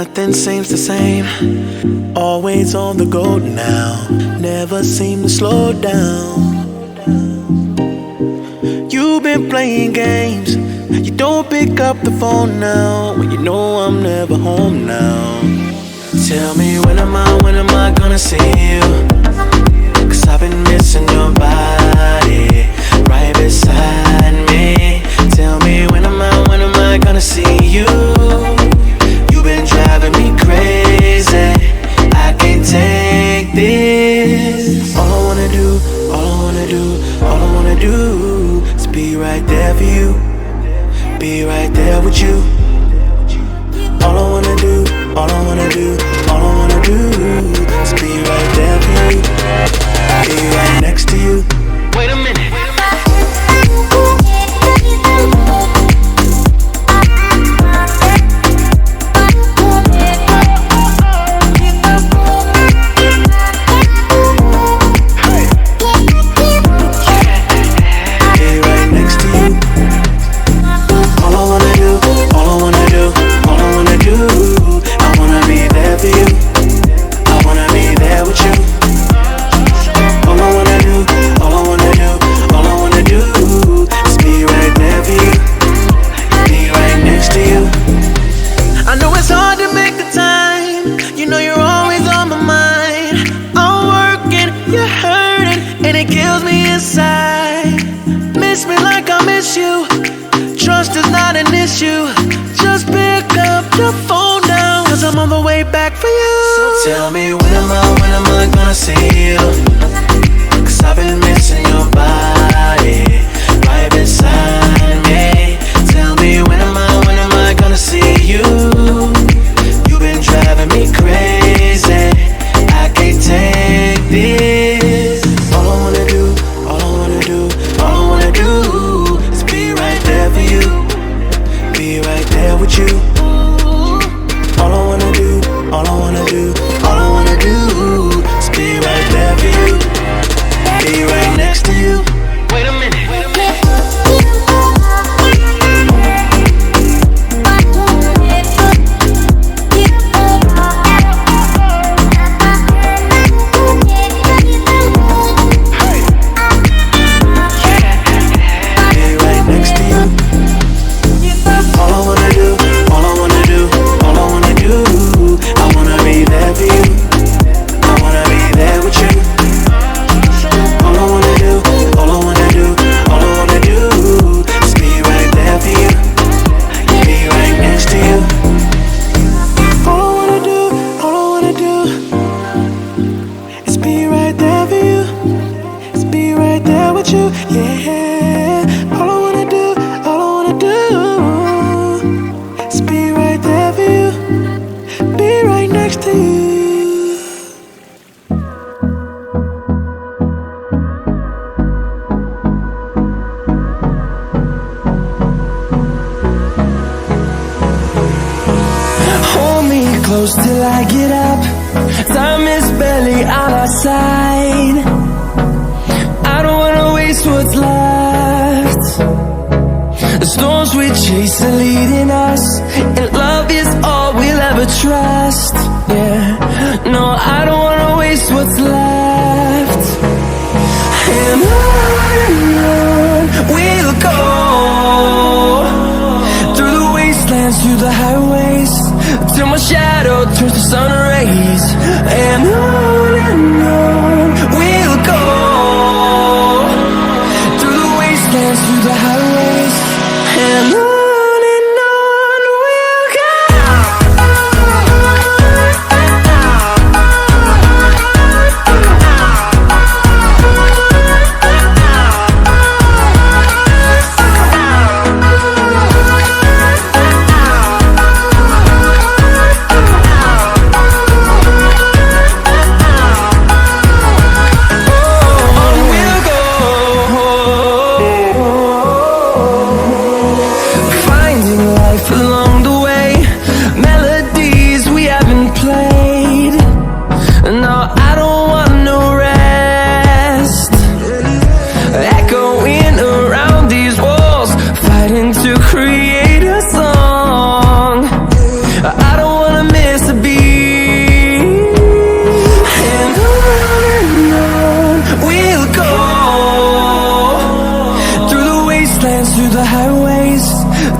Nothing seems the same. Always on the go now. Never seem to slow down. You've been playing games. You don't pick up the phone now when you know I'm never home now. Tell me when am I gonna see you? 'Cause I've been missing your body right beside me. Tell me when am I gonna see you? You've been driving me crazy. I can't take this. All I wanna do is be right there for you. Be right there with you. All I wanna do is be right there for you. Be right next to you. Wait a minute. Tell me when am I gonna see you? 'Cause I've been missing your body right beside me. Tell me when am I gonna see you? You've been driving me crazy. I can't take this. All I wanna do is be right there for you. Be right there with you. All I wanna do is be right there for you. Be right next to you. Wait a minute. Till I get up, time is barely on our side. I don't wanna waste what's left. The storms we chase are leading us, and love is all we'll ever trust. Yeah, no, I don't wanna waste what's left. And on we'll go, through the wastelands, through the highways, till my shadow turns to sun rays. And on we'll go, through the wastelands, through the highways. And on we'll go.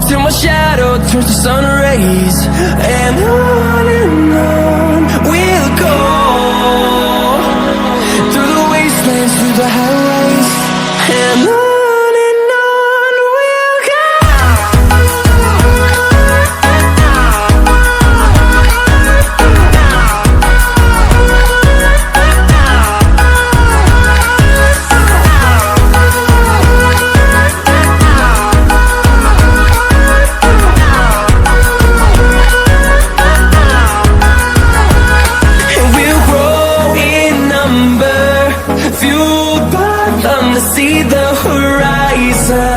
till my shadow turns to sun rays. And on we'll go, through the wastelands, through the highways. And on we'll go. See the horizon.